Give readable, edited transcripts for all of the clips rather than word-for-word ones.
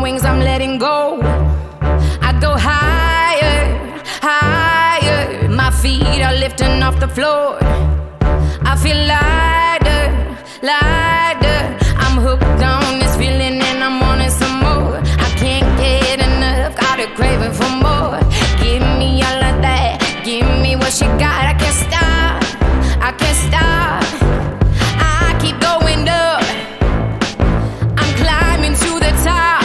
wings, I'm letting go. I go higher, higher. My feet are lifting off the floor. I feel lighter, lighter. I'm hooked on this feeling and I'm wanting some more. I can't get enough, got a craving for more. Give me all of that, give me what you got. I can't stop, I can't stop. I keep going up, I'm climbing to the top.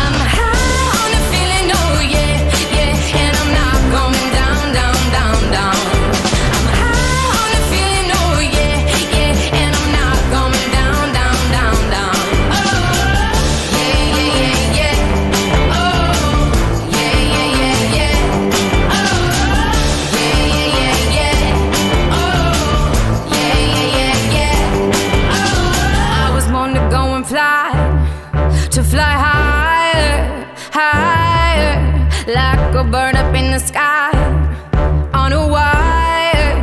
I'm high on the feeling, oh yeah, yeah. And I'm not going down, down, down, down. I'm high on the feeling, oh yeah, yeah. And I'm not going down, down, down, down. Oh, yeah, yeah, yeah, yeah. Oh, yeah, yeah, yeah, yeah. Oh, yeah, yeah, yeah, yeah. Oh, yeah, yeah, yeah, yeah. Oh, I was born to go and fly, to fly higher, higher, like a bird up in the sky, on a wire,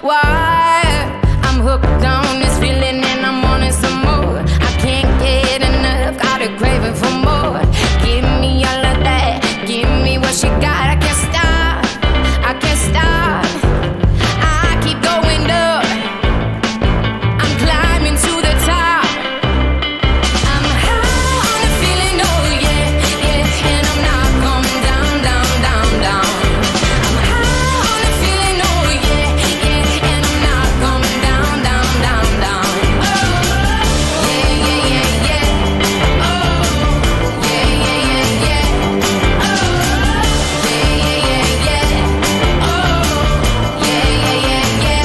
wire. I'm hooked on this feeling and I'm wanting some more. I can't get enough, got a craving for more. Give me all of that, give me what you got. I can't stop, I can't stop. I keep going up, I'm climbing to the top. I'm high on the feeling, oh yeah, yeah. And I'm not going down, down, down, down. I'm high on the feeling, oh yeah, yeah. And I'm not going down, down, down, down. Oh, yeah, yeah, yeah, yeah. Oh, yeah, yeah, yeah, yeah. Oh, yeah, yeah, yeah, yeah. Oh, yeah, yeah, yeah,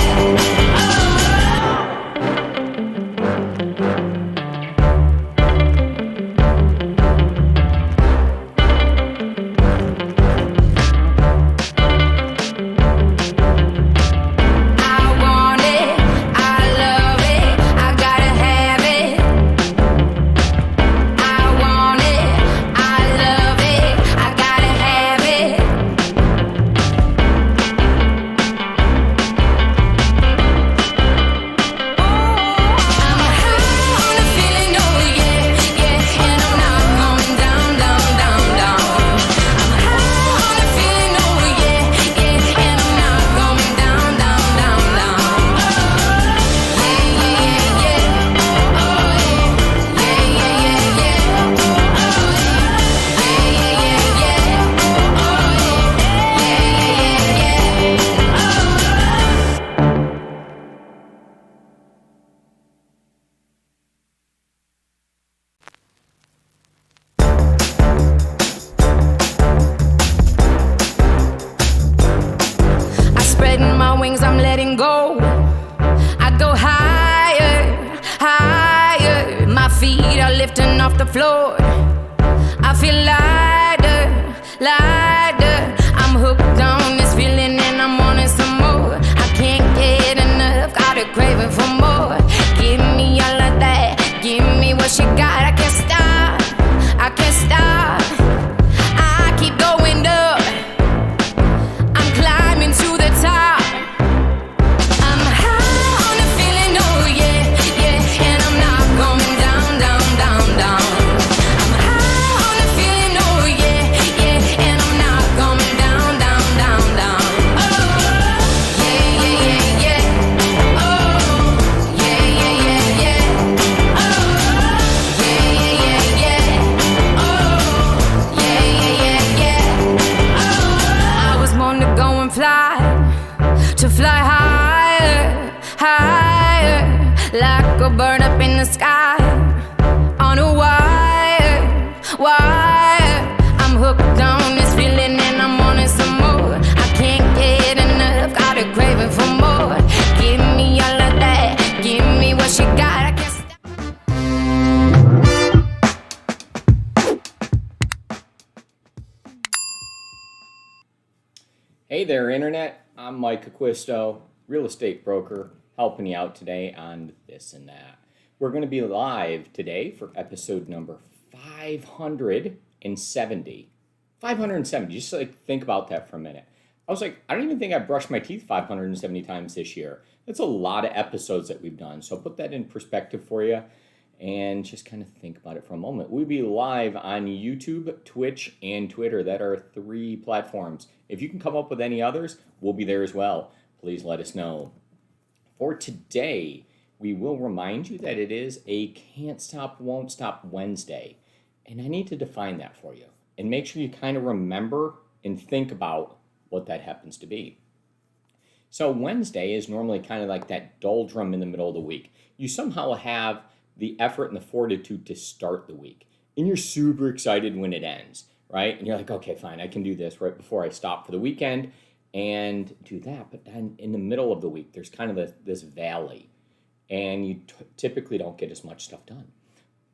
I want it, I love it, I gotta have it. I want it, I love it, I gotta have it. I'm high on the feeling, oh yeah, yeah. And I'm not going down, down, down, down. I'm high on the feeling, oh yeah, yeah. And I'm not going down, down, down, down. Oh, yeah, yeah, yeah, yeah. Oh, yeah, yeah, yeah, yeah. Oh, yeah, yeah, yeah, yeah. Oh, yeah, yeah, yeah, yeah. I spread my wings, I'm letting go. I go higher, higher. My feet are lifting off the floor. I feel lighter, lighter. I'm hooked on this feeling and I'm wanting some more. I can't get enough, got a craving for more. Give me all of that, give me what you got. I can't stop, I can't stop. I keep going up, I'm climbing to the top. I'm high on the feeling, oh yeah, yeah. And I'm not going down, down, down, down. I'm high on the feeling, oh yeah, yeah. And I'm not going down, down, down, down. Oh, yeah, yeah, yeah, yeah. Oh, yeah, yeah, yeah, yeah. Oh, yeah, yeah, yeah, yeah. Oh, yeah, yeah, yeah, yeah. Oh, I was born to go and fly, to fly higher, higher, like a bird up in the sky, on a wire, wire. I'm hooked on this feeling and I'm wanting some more. I can't get enough, got a craving for more. Give me all of that, give me what you got. I can't stop. Hey there, Internet. I'm Mike Acquisto, real estate broker, helping you out today on this and that. We're going to be live today for episode number 570. 570, just like think about that for a minute. I was like, I don't even think I brushed my teeth 570 times this year. That's a lot of episodes that we've done. So I'll put that in perspective for you. and just kind of think about it for a moment. We'll be live on YouTube, Twitch, and Twitter. That are 3 platforms. If you can come up with any others, we'll be there as well. Please let us know. For today, we will remind you that it is a Can't Stop, Won't Stop Wednesday. And I need to define that for you. And make sure you kind of remember and think about what that happens to be. So Wednesday is normally kind of like that doldrum in the middle of the week. You somehow have the effort and the fortitude to start the week. And you're super excited when it ends, right? And you're like, okay, fine, I can do this right before I stop for the weekend and do that. But then in the middle of the week, there's kind of this valley. And you typically don't get as much stuff done.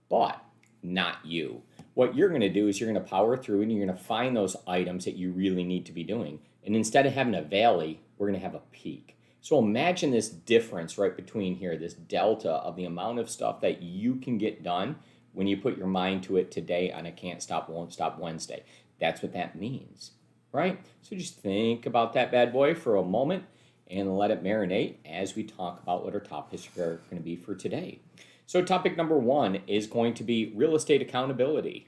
But not you. What you're going to do is you're going to power through and you're going to find those items that you really need to be doing. And instead of having a valley, we're going to have a peak. So imagine this difference right between here, this delta of the amount of stuff that you can get done when you put your mind to it today on a Can't Stop, Won't Stop Wednesday. That's what that means, right? So just think about that bad boy for a moment and let it marinate as we talk about what our topics are going to be for today. So topic number 1 is going to be real estate accountability.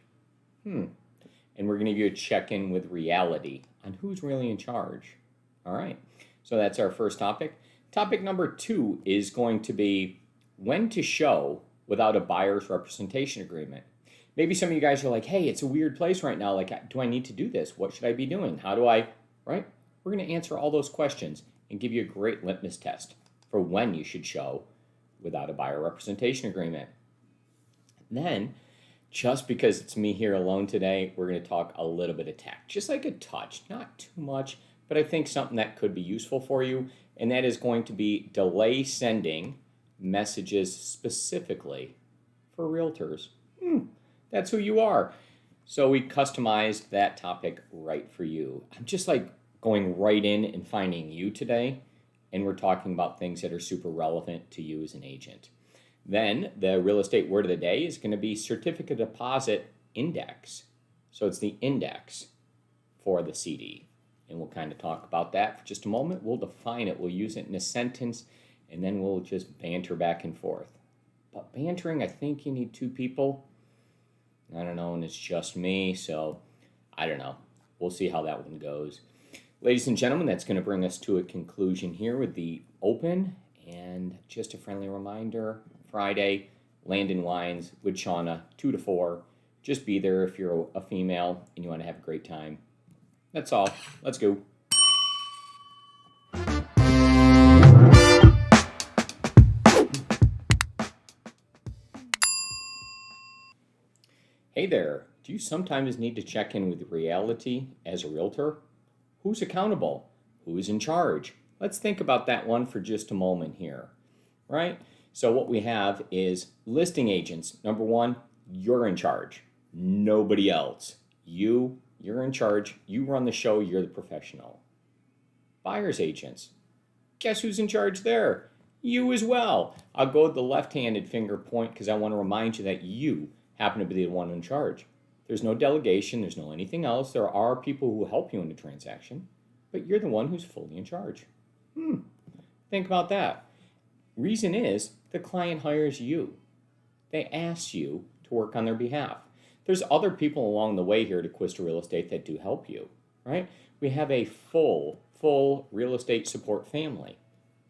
And we're going to give you a check-in with reality on who's really in charge. All right. So that's our first topic. Topic number 2 is going to be when to show without a buyer's representation agreement. Maybe some of you guys are like, hey, it's a weird place right now. Like, do I need to do this? What should I be doing? How do I, right? We're going to answer all those questions and give you a great litmus test for when you should show without a buyer representation agreement. Then, just because it's me here alone today, we're going to talk a little bit of tech, just like a touch, not too much, but I think something that could be useful for you, and that is going to be delay sending messages specifically for realtors. That's who you are. So we customized that topic right for you. I'm just like going right in and finding you today, and we're talking about things that are super relevant to you as an agent. Then the real estate word of the day is going to be certificate deposit index. So it's the index for the CD. And we'll kind of talk about that for just a moment. We'll define it. We'll use it in a sentence, and then we'll just banter back and forth. But bantering, I think you need 2 people. I don't know, and it's just me, so I don't know. We'll see how that one goes. Ladies and gentlemen, that's going to bring us to a conclusion here with the open. And just a friendly reminder, Friday, Land and Wines with Shana, 2 to 4. Just be there if you're a female and you want to have a great time. That's all. Let's go. Hey there. Do you sometimes need to check in with reality as a realtor? Who's accountable? Who's in charge? Let's think about that one for just a moment here, right? So what we have is listing agents. Number 1, you're in charge. Nobody else. You're in charge. You run the show. You're the professional. Buyer's agents. Guess who's in charge there? You as well. I'll go with the left-handed finger point because I want to remind you that you happen to be the one in charge. There's no delegation. There's no anything else. There are people who help you in the transaction, but you're the one who's fully in charge. Think about that. Reason is the client hires you. They ask you to work on their behalf. There's other people along the way here at Acquisto Real Estate that do help you, right? We have a full real estate support family.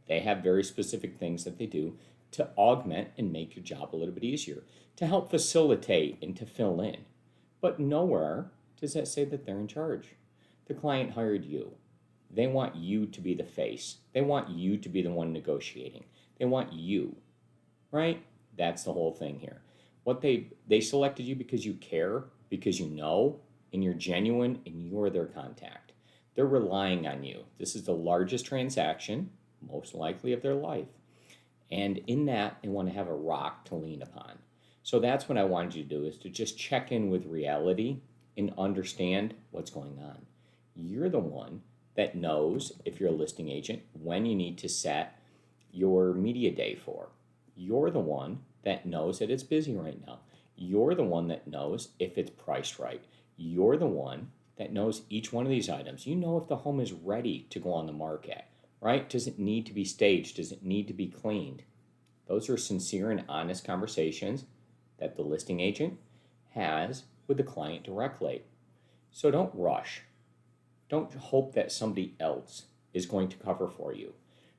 They have very specific things that they do to augment and make your job a little bit easier, to help facilitate and to fill in. But nowhere does that say that they're in charge. The client hired you. They want you to be the face. They want you to be the one negotiating. They want you, right? That's the whole thing here. What they selected you because you care, because you know, and you're genuine, and you're their contact. They're relying on you. This is the largest transaction, most likely of their life. And in that, they want to have a rock to lean upon. So that's what I wanted you to do, is to just check in with reality and understand what's going on. You're the one that knows, if you're a listing agent, when you need to set your media day for. You're the one that knows that it's busy right now. You're the one that knows if it's priced right. You're the one that knows each one of these items. You know if the home is ready to go on the market, right? Does it need to be staged? Does it need to be cleaned? Those are sincere and honest conversations that the listing agent has with the client directly. So don't rush. Don't hope that somebody else is going to cover for you.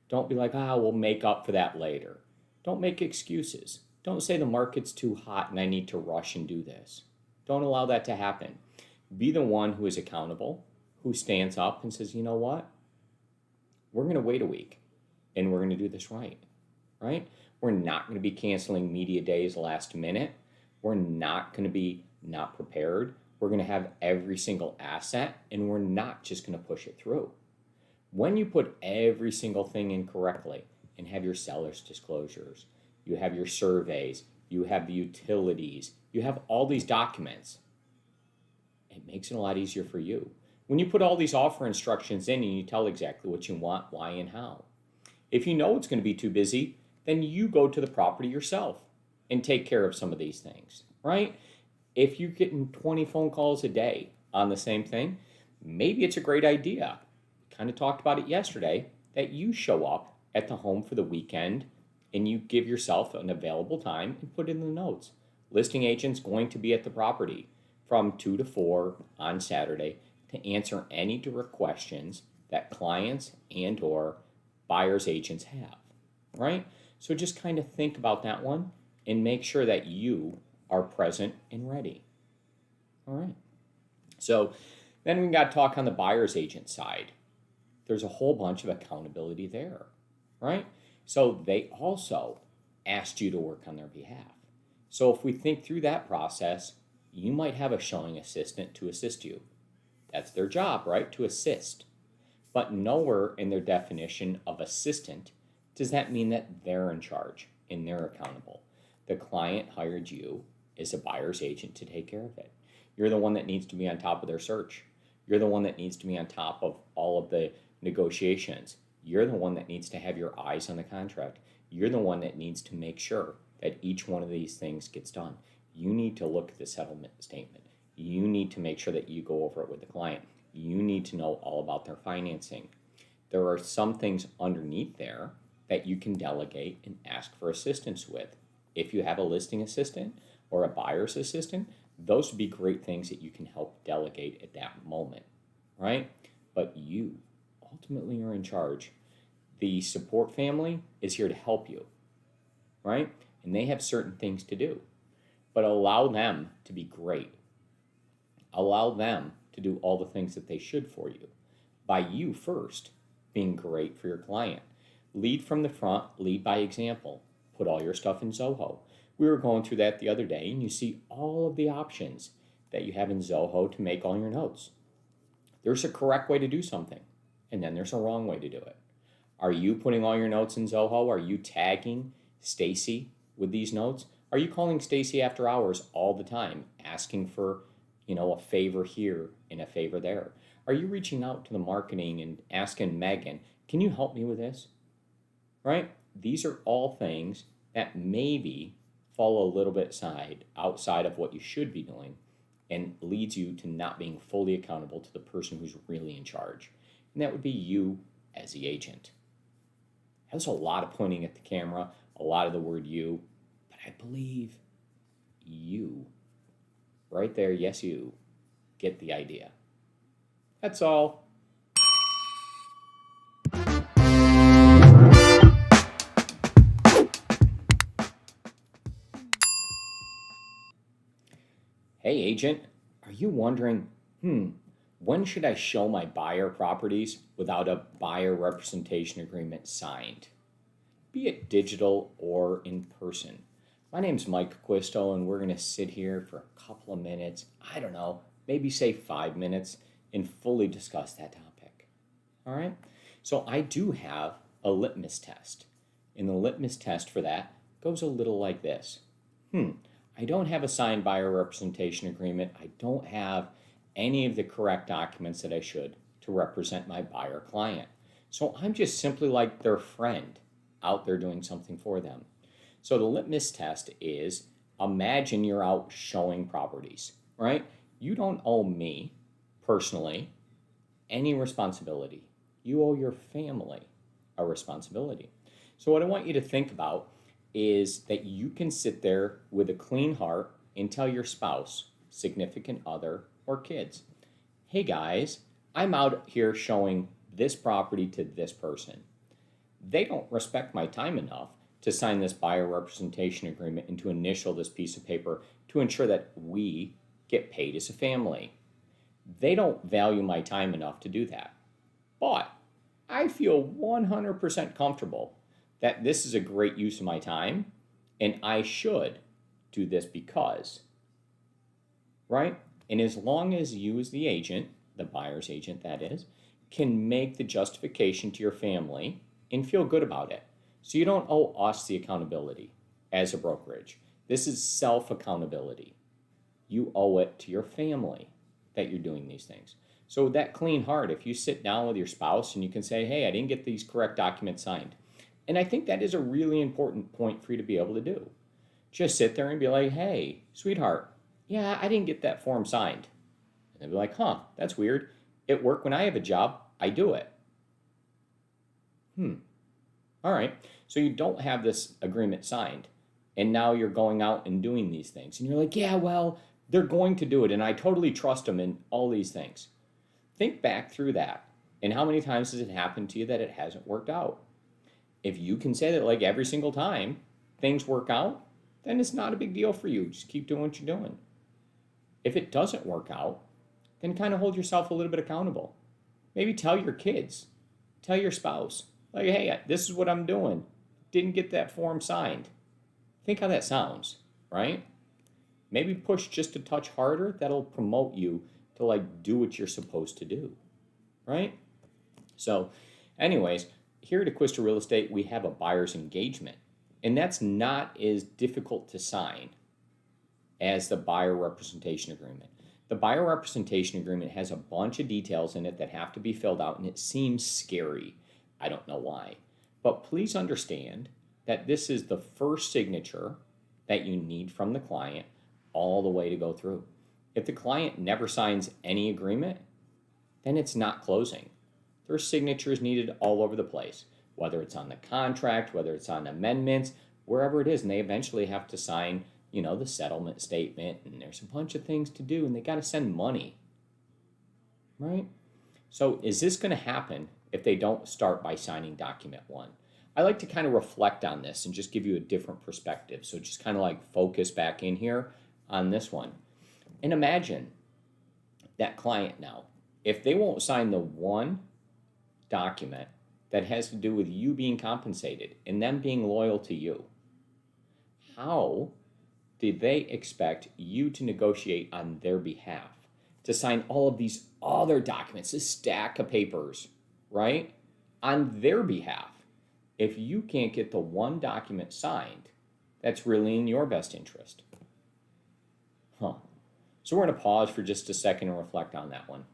Don't be like, we'll make up for that later. Don't make excuses. Don't say the market's too hot and I need to rush and do this. Don't allow that to happen. Be the one who is accountable, who stands up and says, you know what? We're going to wait a week and we're going to do this right? We're not going to be canceling media days last minute. We're not going to be not prepared. We're going to have every single asset and we're not just going to push it through. When you put every single thing in correctly and have your seller's disclosures, you have your surveys, you have the utilities, you have all these documents, it makes it a lot easier for you. When you put all these offer instructions in and you tell exactly what you want, why, and how. If you know it's going to be too busy, then you go to the property yourself and take care of some of these things, right? If you're getting 20 phone calls a day on the same thing, maybe it's a great idea. Kind of talked about it yesterday, that you show up at the home for the weekend and you give yourself an available time and put in the notes. Listing agent's going to be at the property from 2 to 4 on Saturday to answer any direct questions that clients and or buyer's agents have, right? So just kind of think about that one and make sure that you are present and ready. All right. So then we got to talk on the buyer's agent side. There's a whole bunch of accountability there, right? So they also asked you to work on their behalf. So if we think through that process, you might have a showing assistant to assist you. That's their job, right? To assist. But nowhere in their definition of assistant does that mean that they're in charge and they're accountable. The client hired you as a buyer's agent to take care of it. You're the one that needs to be on top of their search. You're the one that needs to be on top of all of the negotiations. You're the one that needs to have your eyes on the contract. You're the one that needs to make sure that each one of these things gets done. You need to look at the settlement statement. You need to make sure that you go over it with the client. You need to know all about their financing. There are some things underneath there that you can delegate and ask for assistance with. If you have a listing assistant or a buyer's assistant, those would be great things that you can help delegate at that moment, right? But you ultimately are in charge. The support family is here to help you, right? And they have certain things to do, but allow them to be great. Allow them to do all the things that they should for you by you first being great for your client. Lead from the front, lead by example. Put all your stuff in Zoho. We were going through that the other day, and you see all of the options that you have in Zoho to make all your notes. There's a correct way to do something, and then there's a wrong way to do it. Are you putting all your notes in Zoho? Are you tagging Stacey with these notes? Are you calling Stacey after hours all the time, asking for, a favor here and a favor there? Are you reaching out to the marketing and asking Megan, can you help me with this? Right? These are all things that maybe fall a little bit outside of what you should be doing and leads you to not being fully accountable to the person who's really in charge. And that would be you as the agent. That's a lot of pointing at the camera, a lot of the word you, but I believe you, right there, yes, you, get the idea. That's all. Hey agent, are you wondering, when should I show my buyer properties without a buyer representation agreement signed? Be it digital or in person. My name's Mike Acquisto, and we're going to sit here for a couple of minutes, I don't know, maybe say 5 minutes, and fully discuss that topic. All right? So I do have a litmus test, and the litmus test for that goes a little like this. I don't have a signed buyer representation agreement. I don't have any of the correct documents that I should to represent my buyer client. So I'm just simply like their friend out there doing something for them. So the litmus test is, imagine you're out showing properties, right? You don't owe me personally any responsibility. You owe your family a responsibility. So what I want you to think about is that you can sit there with a clean heart and tell your spouse, significant other, or kids, hey guys, I'm out here showing this property to this person. They don't respect my time enough to sign this buyer representation agreement and to initial this piece of paper to ensure that we get paid as a family. They don't value my time enough to do that. But I feel 100% comfortable that this is a great use of my time and I should do this because, right? And as long as you as the agent, the buyer's agent that is, can make the justification to your family and feel good about it. So you don't owe us the accountability as a brokerage. This is self-accountability. You owe it to your family that you're doing these things. So with that clean heart, if you sit down with your spouse and you can say, hey, I didn't get these correct documents signed. And I think that is a really important point for you to be able to do. Just sit there and be like, hey, sweetheart, yeah, I didn't get that form signed. And they'll be like, huh, that's weird. At work, when I have a job, I do it. All right. So you don't have this agreement signed. And now you're going out and doing these things. And you're like, yeah, well, they're going to do it. And I totally trust them in all these things. Think back through that. And how many times has it happened to you that it hasn't worked out? If you can say that like every single time things work out, then it's not a big deal for you. Just keep doing what you're doing. If it doesn't work out, then kind of hold yourself a little bit accountable. Maybe tell your kids, tell your spouse, like, hey, this is what I'm doing. Didn't get that form signed. Think how that sounds, right? Maybe push just a touch harder. That'll promote you to like do what you're supposed to do, right? So anyways, here at Acquisto Real Estate, we have a buyer's engagement. And that's not as difficult to sign as the buyer representation agreement. The buyer representation agreement has a bunch of details in it that have to be filled out, and it seems scary. I don't know why. But please understand that this is the first signature that you need from the client all the way to go through. If the client never signs any agreement, then it's not closing. There's signatures needed all over the place, whether it's on the contract, whether it's on amendments, wherever it is, and they eventually have to sign, the settlement statement, and there's a bunch of things to do, and they got to send money, right? So is this going to happen if they don't start by signing document 1? I like to kind of reflect on this and just give you a different perspective. So just kind of like focus back in here on this one. And imagine that client now, if they won't sign the one document that has to do with you being compensated and them being loyal to you, how did they expect you to negotiate on their behalf, to sign all of these other documents, this stack of papers, right, on their behalf, if you can't get the one document signed that's really in your best interest? So we're going to pause for just a second and reflect on that one.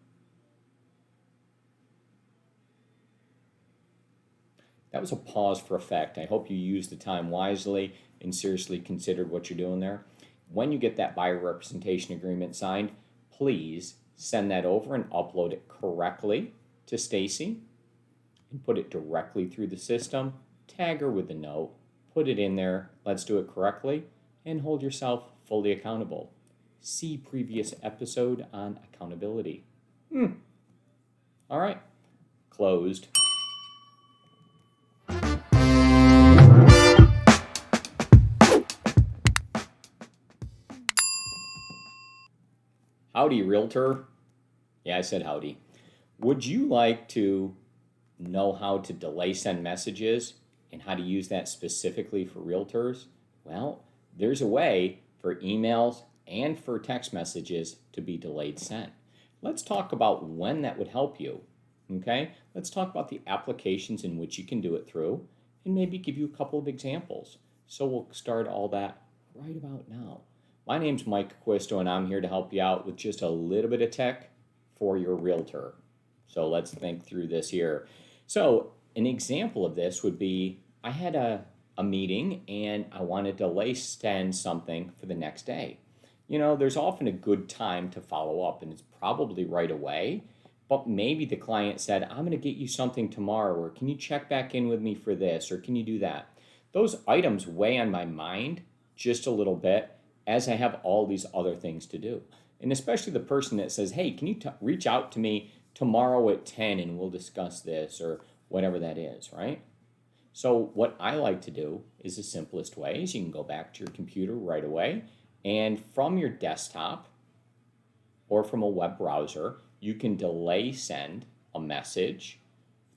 That was a pause for effect. I hope you used the time wisely and seriously considered what you're doing there. When you get that buyer representation agreement signed, please send that over and upload it correctly to Stacey and put it directly through the system. Tag her with a note, put it in there, let's do it correctly, and hold yourself fully accountable. See previous episode on accountability. All right, closed. Howdy, Realtor. Yeah, I said howdy. Would you like to know how to delay send messages and how to use that specifically for Realtors? Well, there's a way for emails and for text messages to be delayed sent. Let's talk about when that would help you, okay? Let's talk about the applications in which you can do it through and maybe give you a couple of examples. So we'll start all that right about now. My name's Mike Acquisto, and I'm here to help you out with just a little bit of tech for your Realtor. So let's think through this here. So an example of this would be, I had a meeting and I wanted to delay send something for the next day. There's often a good time to follow up, and it's probably right away, but maybe the client said, I'm going to get you something tomorrow, or can you check back in with me for this, or can you do that? those items weigh on my mind just a little bit as I have all these other things to do. And especially the person that says, hey, can you reach out to me tomorrow at 10 and we'll discuss this or whatever that is, right? So what I like to do is the simplest way is you can go back to your computer right away, and from your desktop or from a web browser, you can delay send a message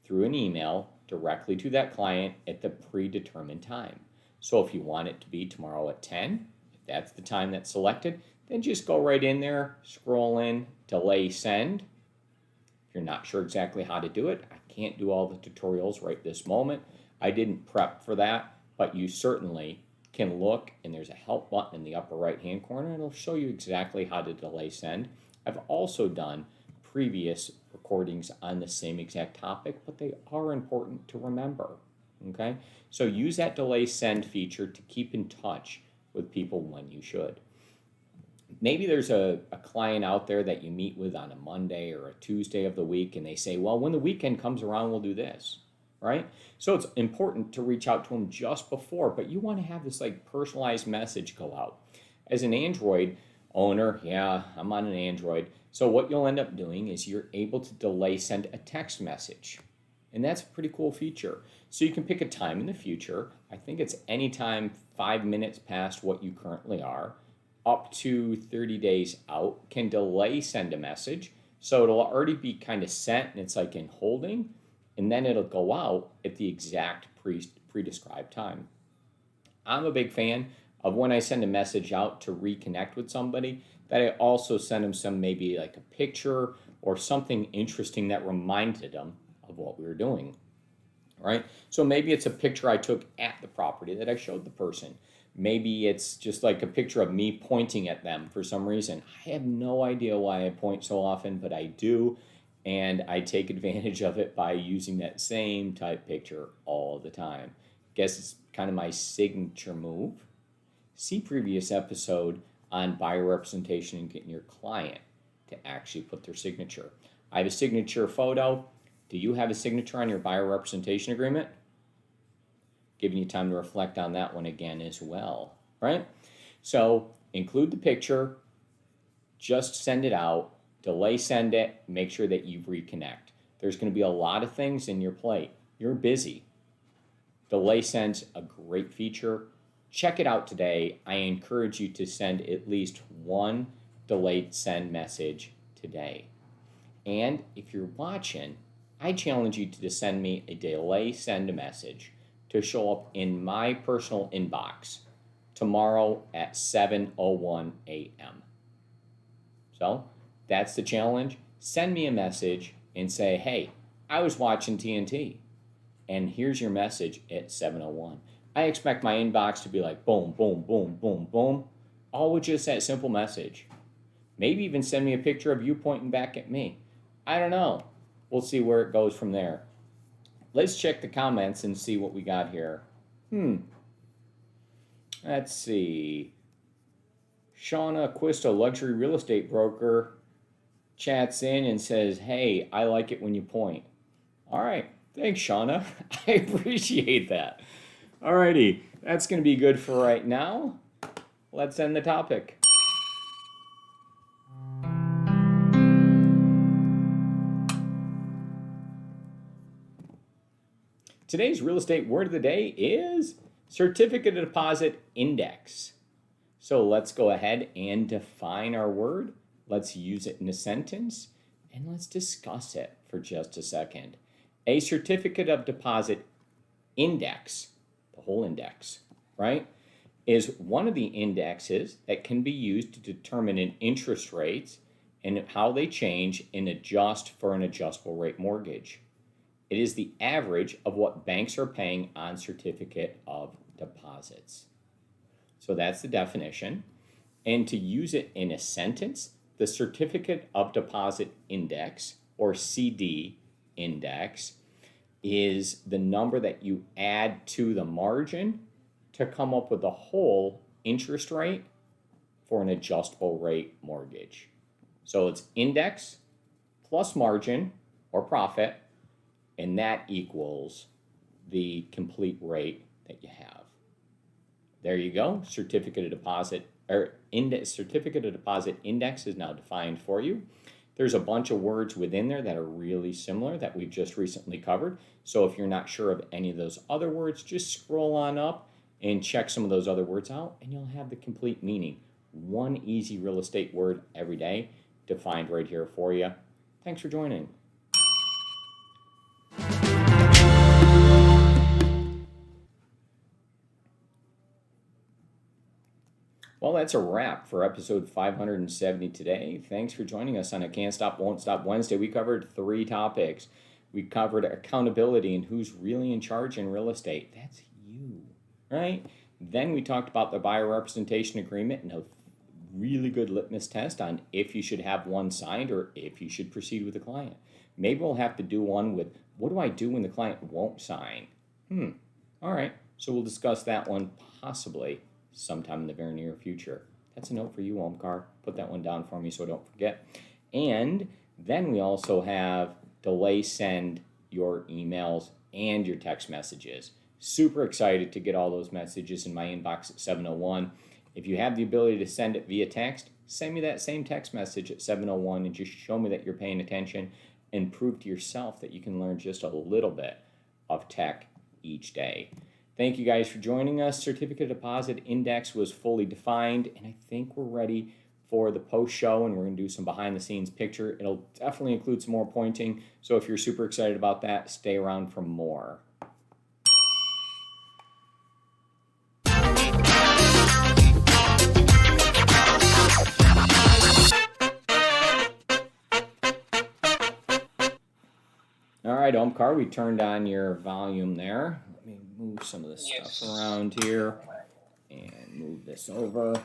through an email directly to that client at the predetermined time. So if you want it to be tomorrow at 10, if that's the time that's selected, then just go right in there, scroll in, delay send. If you're not sure exactly how to do it, I can't do all the tutorials right this moment. I didn't prep for that, but you certainly can look, and there's a help button in the upper right hand corner, and it'll show you exactly how to delay send. I've also done previous recordings on the same exact topic, but they are important to remember, okay? So use that delay send feature to keep in touch with people when you should. Maybe there's a client out there that you meet with on a Monday or a Tuesday of the week, and they say, well, when the weekend comes around, we'll do this, right? So it's important to reach out to them just before, but you want to have this like personalized message go out. As an Android owner, yeah, I'm on an Android. So what you'll end up doing is you're able to delay send a text message. And that's a pretty cool feature. So you can pick a time in the future. I think it's anytime 5 minutes past what you currently are, up to 30 days out, can delay send a message. So it'll already be kind of sent and it's like in holding, and then it'll go out at the exact pre-described time. I'm a big fan of when I send a message out to reconnect with somebody, that I also send them some maybe like a picture or something interesting that reminded them of what we were doing, right? So maybe it's a picture I took at the property that I showed the person. Maybe it's just like a picture of me pointing at them for some reason. I have no idea why I point so often, but I do, and I take advantage of it by using that same type picture all the time. Guess it's kind of my signature move. See previous episode on buyer representation and getting your client to actually put their signature. I have a signature photo. Do you have a signature on your buyer representation agreement? Giving you time to reflect on that one again as well, right? So include the picture, just send it out, delay send it, make sure that you reconnect. There's going to be a lot of things in your plate. You're busy. Delay send's a great feature. Check it out today. I encourage you to send at least one delayed send message today. And if you're watching, I challenge you to send me a delay send message to show up in my personal inbox tomorrow at 7:01 a.m. So that's the challenge. Send me a message and say, hey, I was watching TNT, and here's your message at 7:01. I expect my inbox to be like boom, boom, boom, boom, boom, all with just that simple message. Maybe even send me a picture of you pointing back at me. I don't know. We'll see where it goes from there. Let's check the comments and see what we got here. Let's see. Shana, Acquisto, luxury real estate broker, chats in and says, hey, I like it when you point. All right. Thanks, Shana. I appreciate that. Alrighty, that's going to be good for right now. Let's end the topic. Today's real estate word of the day is certificate of deposit index. So let's go ahead and define our word. Let's use it in a sentence, and let's discuss it for just a second. A certificate of deposit index, the whole index, right, is one of the indexes that can be used to determine an interest rates and how they change and adjust for an adjustable rate mortgage. It is the average of what banks are paying on certificate of deposits. So that's the definition. And to use it in a sentence, the certificate of deposit index, or CD index, is the number that you add to the margin to come up with the whole interest rate for an adjustable rate mortgage. So it's index plus margin or profit, and that equals the complete rate that you have. There you go. Certificate of deposit index is now defined for you. There's a bunch of words within there that are really similar that we've just recently covered. So if you're not sure of any of those other words, just scroll on up and check some of those other words out, and you'll have the complete meaning. One easy real estate word every day defined right here for you. Thanks for joining. Well, that's a wrap for episode 570 today. Thanks for joining us on a Can't Stop, Won't Stop Wednesday. We covered 3 topics. We covered accountability and who's really in charge in real estate. That's you, right? Then we talked about the buyer representation agreement and a really good litmus test on if you should have one signed or if you should proceed with the client. Maybe we'll have to do one with, what do I do when the client won't sign? All right, so we'll discuss that one possibly sometime in the very near future. That's a note for you, Omkar. Put that one down for me so I don't forget. And then we also have delay send your emails and your text messages. Super excited to get all those messages in my inbox at 7:01. If you have the ability to send it via text, send me that same text message at 7:01 and just show me that you're paying attention and prove to yourself that you can learn just a little bit of tech each day. Thank you guys for joining us. Certificate deposit index was fully defined, and I think we're ready for the post show, and we're going to do some behind the scenes picture. It'll definitely include some more pointing, so if you're super excited about that, stay around for more. All right, Omkar, we turned on your volume there. Let me move some of this stuff around here and move this over.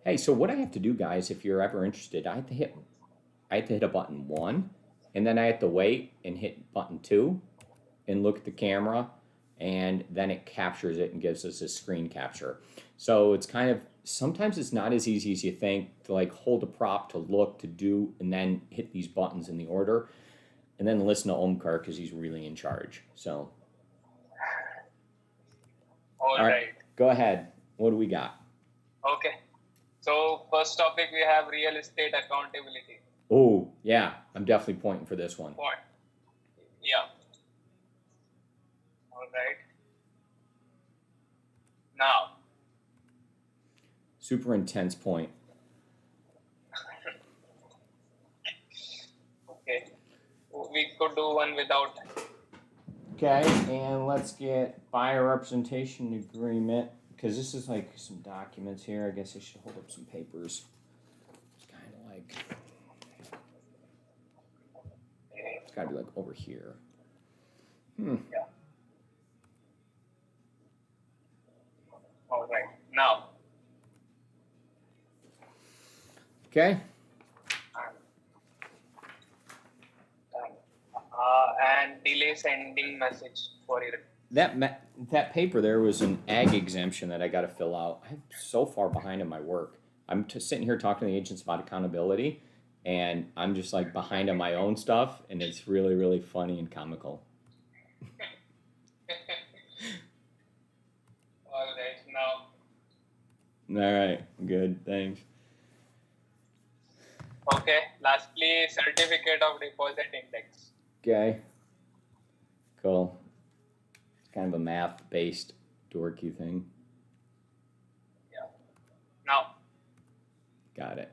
Hey, so what I have to do, guys, if you're ever interested, I have to hit a button 1, and then I have to wait and hit button 2 and look at the camera, and then it captures it and gives us a screen capture. So it's kind of, sometimes it's not as easy as you think to like hold a prop, to look, to do, and then hit these buttons in the order. And then listen to Omkar because he's really in charge. So, all right. Go ahead. What do we got? Okay. So first topic we have real estate accountability. Oh, yeah. I'm definitely pointing for this one. Point. Yeah. All right. Now. Super intense point. Okay. We could do one without. Okay, and let's get buyer representation agreement, because this is like some documents here. I guess I should hold up some papers. It's kind of like, it's got to be like over here. Yeah. All right. Now. Okay. And delay sending message for your. That paper there was an ag exemption that I got to fill out. I'm so far behind in my work. I'm just sitting here talking to the agents about accountability, and I'm just like behind on my own stuff, and it's really, really funny and comical. All right, now. All right, good, thanks. Okay, lastly, certificate of deposit index. Okay, cool. It's kind of a math-based dorky thing. Yeah. Now. Got it.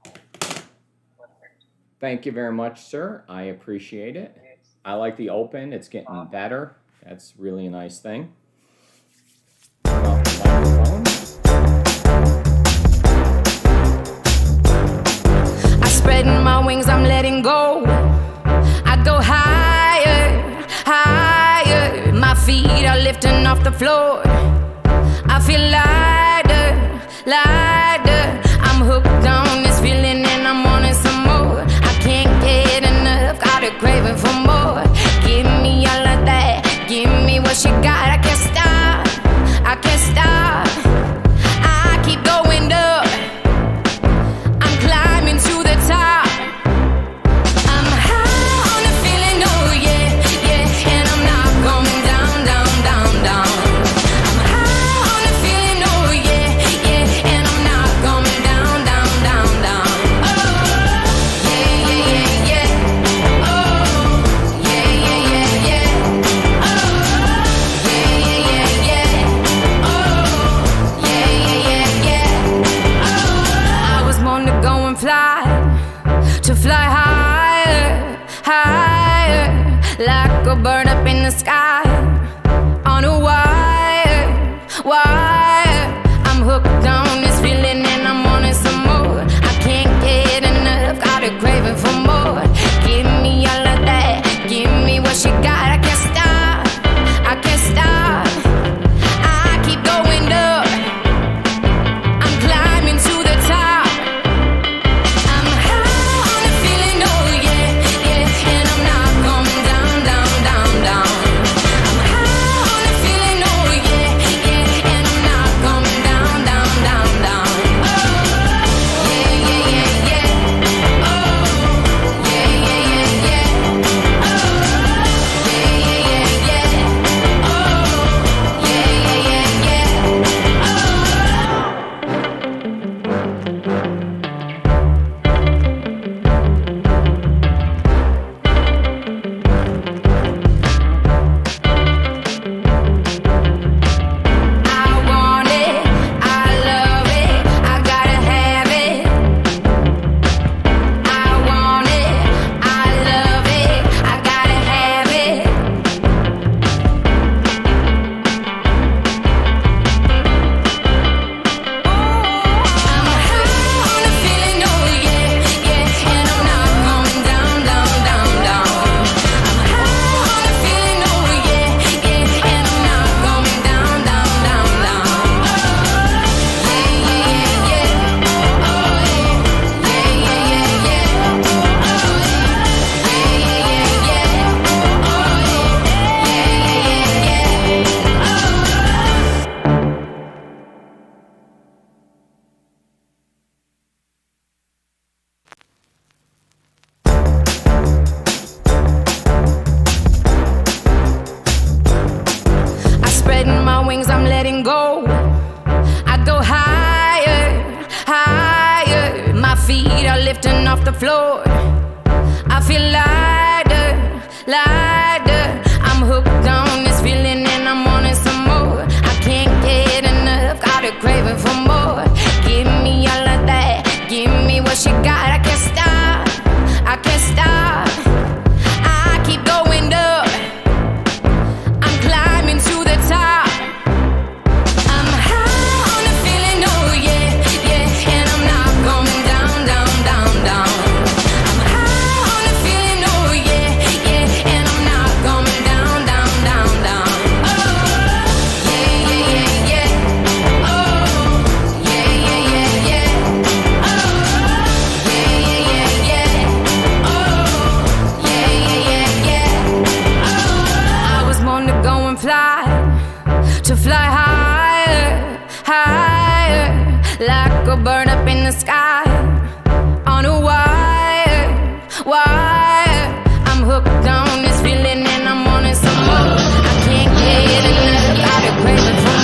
Perfect. Thank you very much, sir. I appreciate it. Yes. I like the open. It's getting better. That's really a nice thing. Spreading my wings, I'm letting go. I go higher, higher. My feet are lifting off the floor. I feel lighter, lighter. I'm hooked on this feeling and I'm wanting some more. I can't get enough, got a craving for more. Give me all of that, give me what you got. I guess lifting off the floor. I feel lighter, lighter. I'm hooked on this feeling and I'm wanting some more. I can't get enough, got a craving for more. Give me all of that, give me what you got. I can't stop, I can't stop. I keep going up, I'm climbing to the top. I'm high on the feeling, oh yeah, yeah. And I'm not going down, down, down, down. I'm high on the feeling, oh yeah, yeah. And I'm not going down, down, down, down. Oh, yeah, yeah, yeah, yeah. Oh, yeah, yeah, yeah, yeah. Oh, yeah, yeah, yeah, yeah. Oh, yeah, yeah, yeah, yeah. Oh, I was born to go and fly, to fly higher, higher, like a bird up in the sky.